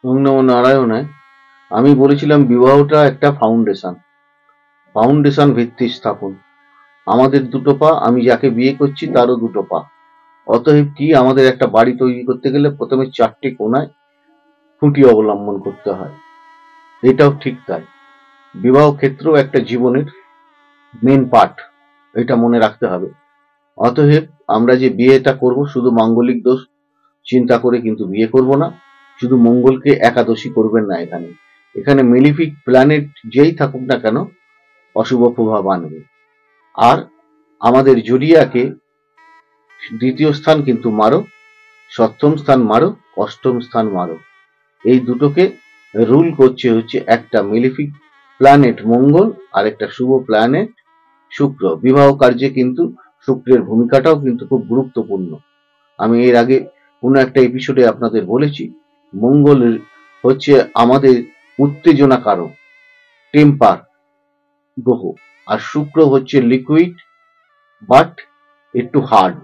ওং নমো নারায়ণায়। আমি বলেছিলাম বিবাহটা একটা ফাউন্ডেশন ভিত্তি স্থাপন। আমাদের দুটো পা, আমি যাকে বিয়ে করছি তারও দুটো পা। অতএব কি আমাদের একটা বাড়ি তৈরি করতে গেলে প্রথমে 4টে কোণায় খুঁটি অবলম্বন করতে হয়। এটাও ঠিক তাই। বিবাহ ক্ষেত্রেও একটা জীবনের মেন পার্ট, এটা মনে রাখতে হবে। অতএব আমরা যে বিয়েটা করব শুধু মাঙ্গলিক দোষ চিন্তা করে কিন্তু বিয়ে করব না। শুধু মঙ্গলকে একাদশী করবেন না। এখানে এখানে মেলিফিক প্ল্যানেট যেই থাকুক না কেন অশুভ প্রভাব আনবে। আর আমাদের জোডিয়াকে দ্বিতীয় স্থান কিন্তু মারো, সপ্তম স্থান মারো, অষ্টম স্থান মারো, এই দুটোকে রুল করছে হচ্ছে একটা মেলিফিক প্ল্যানেট মঙ্গল আর একটা শুভ প্ল্যানেট শুক্র। বিবাহ কার্যে কিন্তু শুক্রের ভূমিকাটাও কিন্তু খুব গুরুত্বপূর্ণ। আমি এর আগে কোনো একটা এপিসোডে আপনাদের বলেছি, মঙ্গল হচ্ছে আমাদের উত্তেজনা কারক, টেম্পার গ্রহ, আর শুক্র হচ্ছে লিকুইড বাট একটু হার্ড,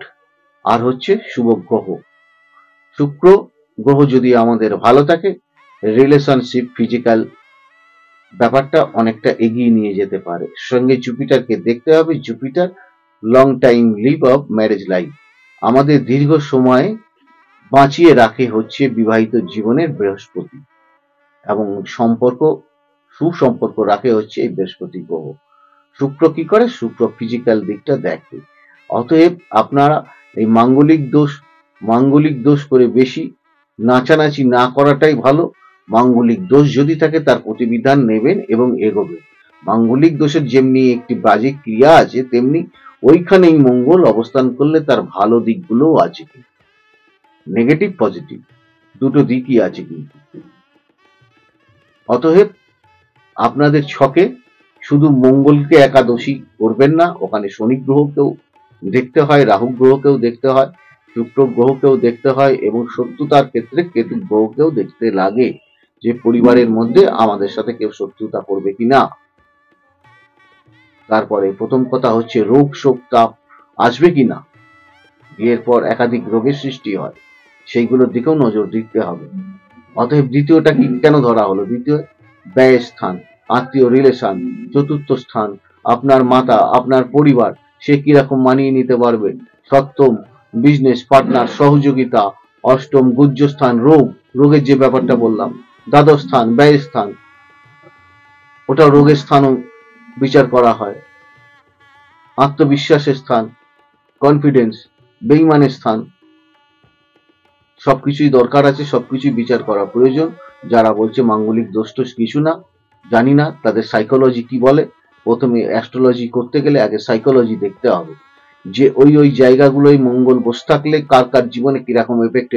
আর হচ্ছে শুভ গ্রহ। শুক্র গ্রহ যদি আমাদের ভালো থাকে, রিলেশনশিপ ফিজিক্যাল ব্যাপারটা অনেকটা এগিয়ে নিয়ে যেতে পারে। সঙ্গে জুপিটারকে দেখতে হবে। Jupiter long time live of marriage life, আমাদের দীর্ঘ সময় বাঁচিয়ে রাখে হচ্ছে বিবাহিত জীবনের বৃহস্পতি, এবং সম্পর্ক সুসম্পর্ক রাখে হচ্ছে এই বৃহস্পতি গ্রহ। শুক্র কি করে? শুক্র ফিজিক্যাল দিকটা দেখে। অতএব আপনারা এই মাঙ্গলিক দোষ করে বেশি নাচানাচি না করাটাই ভালো। মাঙ্গলিক দোষ যদি থাকে তার প্রতিবিধান নেবেন এবং এগোবেন। মাঙ্গলিক দোষের যেমনি একটি বাজে ক্রিয়া আছে, তেমনি ওইখানেই মঙ্গল অবস্থান করলে তার ভালো দিকগুলোও আছে, নেগেটিভ পজিটিভ দুটো দিকই আছে কিন্তু। অতএব আপনাদের ছকে শুধু মঙ্গলকে একাদশী করবেন না, ওখানে শনি গ্রহকেও দেখতে হয়, রাহু গ্রহকেও দেখতে হয়, শুক্র গ্রহকেও দেখতে হয়, এবং শত্রুতার ক্ষেত্রে কেতু গ্রহকেও দেখতে লাগে, যে পরিবারের মধ্যে আমাদের সাথে কেউ শত্রুতা করবে কিনা। তারপরে প্রথম কথা হচ্ছে রোগ শোক তাপ আসবে কিনা। বিয়ের পর একাধিক রোগের সৃষ্টি হয়, সেইগুলোর দিকেও নজর দিতে হবে। অতএব দ্বিতীয়টা কি কেন ধরা হলো? দ্বিতীয় ব্যয় স্থান, আত্মীয় রিলেশন। চতুর্থ স্থান আপনার মাতা, আপনার পরিবার, সে কিরকম মানিয়ে নিতে পারবে। সপ্তম বিজনেস পার্টনার, সহযোগিতা। অষ্টম গুহ্য স্থান, রোগের যে ব্যাপারটা বললাম। দ্বাদশ স্থান ব্যয় স্থান, ওটা রোগের স্থানও বিচার করা হয়। আত্মবিশ্বাসের স্থান, কনফিডেন্স, বেইমানের স্থান, সবকিছুই দরকার আছে, সবকিছুই বিচার করা প্রয়োজন। যারা বলছে মাঙ্গলিক দোষ টোষ কিছু না, জানি না, তাদের সাইকোলজি কি বলে। প্রথমে অ্যাস্ট্রোলজি করতে গেলে আগে সাইকোলজি দেখতে হবে, যে ওই জায়গাগুলোই মঙ্গল বসে থাকলে কার কার জীবনে কিরকম এফেক্ট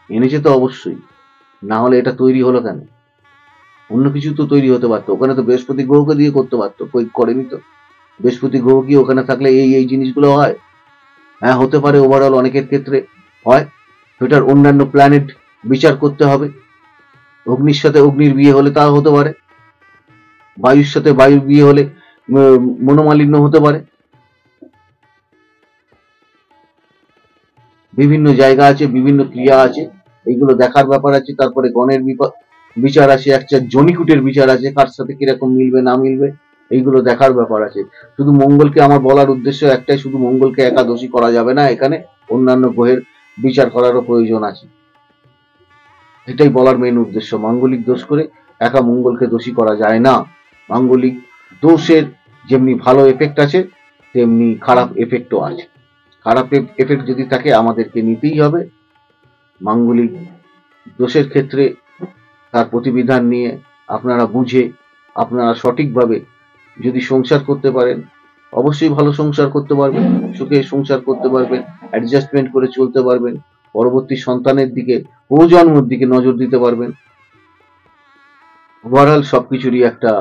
এনেছে তো অবশ্যই, না হলে এটা তৈরি হলো কেন? অন্য কিছু তো তৈরি হতে পারতো, ওখানে তো বৃহস্পতি গ্রহকে দিয়ে করতে পারতো, করেনি তো। বৃহস্পতি গ্রহ কি ওখানে থাকলে এই জিনিসগুলো হয়? হ্যাঁ হতে পারে, ওভারঅল অনেকের ক্ষেত্রে হয়। সেটার অন্যান্য প্ল্যানেট বিচার করতে হবে। অগ্নির সাথে অগ্নির বিয়ে হলে তাও হতে পারে, বায়ুর সাথে বায়ুর বিয়ে হলে মনোমালিন্য হতে পারে। বিভিন্ন জায়গা আছে, বিভিন্ন ক্রিয়া আছে, এইগুলো দেখার ব্যাপার আছে। তারপরে গণের বিচার আছে, একটা জনিকুটের বিচার আছে, কার সাথে কিরকম মিলবে না মিলবে, এইগুলো দেখার ব্যাপার আছে। শুধু মঙ্গলকে, আমার বলার উদ্দেশ্য একটাই, শুধু মঙ্গলকে একাদশী করা যাবে না, এখানে অন্যান্য গ্রহের বিচার করারও প্রয়োজন আছে। এটাই বলার মেন উদ্দেশ্য। মাঙ্গলিক দোষ করে একা মঙ্গলকে দোষী করা যায় না। মাঙ্গলিক দোষের যেমনি ভালো এফেক্ট আছে, তেমনি খারাপ এফেক্টও আছে। খারাপ এফেক্ট যদি থাকে আমাদেরকে নিতেই হবে। মাঙ্গলিক দোষের ক্ষেত্রে তার প্রতিবিধান নিয়ে আপনারা বুঝে, আপনারা সঠিকভাবে যদি সংসার করতে পারেন, অবশ্যই ভালো সংসার করতে পারবেন, সুখে সংসার করতে পারবেন, অ্যাডজাস্টমেন্ট করে চলতে পারবেন, পরবর্তী সন্তানের দিকে, প্রজন্মের দিকে নজর দিতে পারবেন। ওভারঅল সবকিছুরই একটা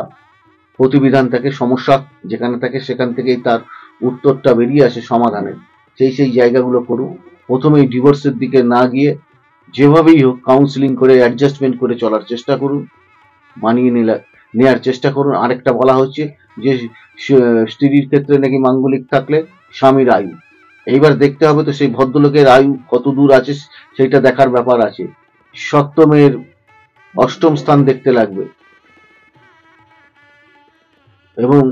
প্রতিবিধান থাকে, সমস্যা যেখানে থাকে সেখান থেকেই তার উত্তরটা বেরিয়ে আসে সমাধানের। সেই জায়গাগুলো করুন। প্রথমেই ডিভোর্সের দিকে না গিয়ে যেভাবেই হোক কাউন্সিলিং করে অ্যাডজাস্টমেন্ট করে চলার চেষ্টা করুন, মানিয়ে নেওয়ার চেষ্টা করুন। আরেকটা বলা হচ্ছে যে স্ত্রীর ক্ষেত্রে নাকি মাঙ্গলিক থাকলে স্বামীর আয়ু, এইবার দেখতে হবে তো সেই ভদ্রলোকের আয়ু কত দূর আছে, সেইটা দেখার ব্যাপার আছে। সপ্তমের অষ্টম স্থান দেখতে লাগবে, এবং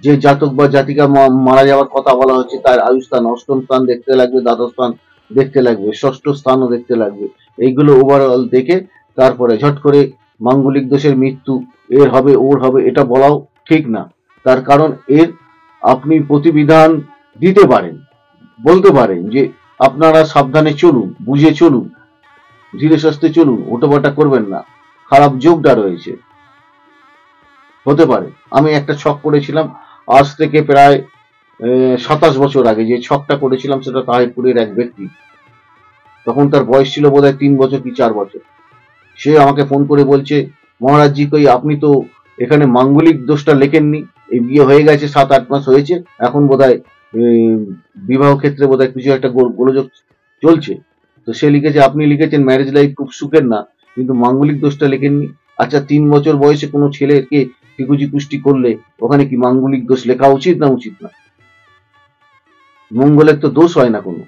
যে জাতক বা জাতিকা মারা যাওয়ার কথা বলা হচ্ছে তার আয়ুষ স্থান অষ্টম স্থান দেখতে লাগবে, দ্বাদশ স্থান দেখতে লাগবে, ষষ্ঠ স্থানও দেখতে লাগবে। এইগুলো ওভারঅল দেখে তারপরে ঝট করে মাঙ্গলিক দোষের মৃত্যু এর হবে ওর হবে এটা বলাও ঠিক না। তার কারণ এর আপনি প্রতিবিধান দিতে পারেন, বলতে পারেন যে আপনারা সাবধানে চলুন, বুঝে চলুন, ধীরে সুস্থে চলুন, ওটোপাটা করবেন না, খারাপ যোগটা রয়েছে। হতে পারে আমি একটা ছক করেছিলাম আজ থেকে প্রায় 27 বছর আগে, যে ছকটা করেছিলাম সেটা তাহিরপুরের এক ব্যক্তি, তখন তার বয়স ছিল বোধহয় 3 বছর কি 4 বছর। সে আমাকে ফোন করে বলছে, মহারাজজি কই আপনি তো এখানে মাঙ্গলিক দোষটা লেখেননি, এই বিয়ে হয়ে গেছে 7-8 মাস হয়েছে, এখন বোধহয় বিবাহ ক্ষেত্রে বোধহয় কিছু একটা গোলযোগ চলছে। তো সে লিখেছে আপনি লিখেছেন ম্যারেজ লাইফ খুব সুখের না, কিন্তু মাঙ্গলিক দোষটা লেখেননি। আচ্ছা 3 বছর বয়সে কোনো ছেলেকে টিকুজি কুষ্টি করলে ওখানে কি মাঙ্গলিক দোষ লেখা উচিত না উচিত না? মঙ্গলের তো দোষ হয় না কোনো,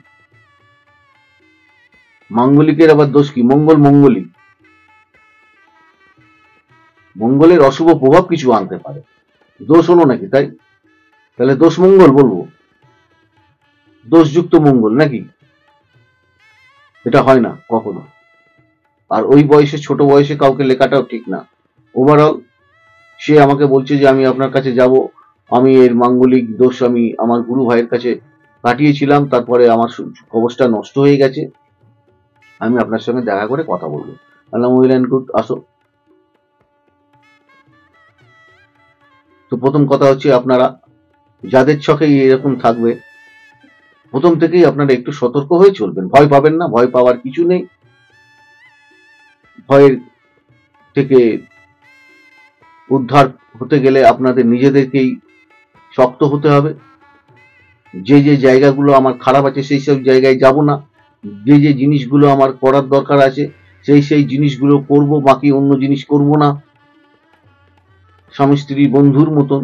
মাঙ্গলিকের আবার দোষ কি? মঙ্গল মঙ্গলই, মঙ্গলের অশুভ প্রভাব কিছু আনতে পারে, দোষ হলো নাকি তাই? তাহলে দোষ মঙ্গল বলবো, দোষযুক্ত মঙ্গল নাকি? এটা হয় না কখনো। আর ওই বয়সে ছোট বয়সে কাউকে লেখাটাও ঠিক না। ওভারঅল সে আমাকে বলছে যে আমি আপনার কাছে যাব, আমি এর মাঙ্গলিক দোষ আমি আমার গুরু ভাইয়ের কাছে কাটিয়েছিলাম, তারপরে আমার অবস্থা নষ্ট হয়ে গেছে, আমি আপনার সঙ্গে দেখা করে কথা বলবো। বললাম ওয়েল অ্যান্ড গুড, আসো। তো প্রথম কথা হচ্ছে আপনারা যাদের ছকে এরকম থাকবে প্রথম থেকেই আপনারা একটু সতর্ক হয়ে চলবেন, ভয় পাবেন না, ভয় পাওয়ার কিছু নেই। ভয়ের থেকে উদ্ধার হতে গেলে আপনাদের নিজেদেরকেই শক্ত হতে হবে। যে যে জায়গাগুলো আমার খারাপ আছে সেই সব জায়গায় যাব না, যে যে জিনিসগুলো আমার করার দরকার আছে সেই সেই জিনিসগুলো করব, বাকি অন্য জিনিস করব না। স্বামী স্ত্রী বন্ধুর মতন,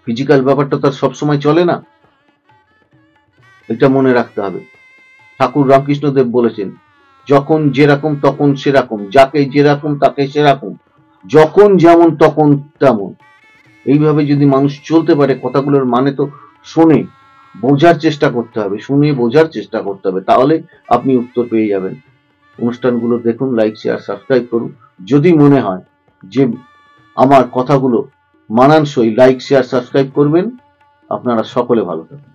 ফিজিক্যাল ব্যাপারটা তো আর সবসময় চলে না, এটা মনে রাখতে হবে। ঠাকুর রামকৃষ্ণদেব বলেছেন, যখন যেরকম তখন সেরকম, যাকে যেরকম তাকে সেরকম, যখন যেমন তখন তেমন। এইভাবে যদি মানুষ চলতে পারে, কথাগুলোর মানে তো শুনে বোঝার চেষ্টা করতে হবে, শুনে বোঝার চেষ্টা করতে হবে, তাহলে আপনি উত্তর পেয়ে যাবেন। অনুষ্ঠানগুলো দেখুন, লাইক শেয়ার সাবস্ক্রাইব করুন। যদি মনে হয় যে আমার কথাগুলো মানানসই, লাইক শেয়ার সাবস্ক্রাইব করবেন। আপনারা সকলে ভালো থাকুন।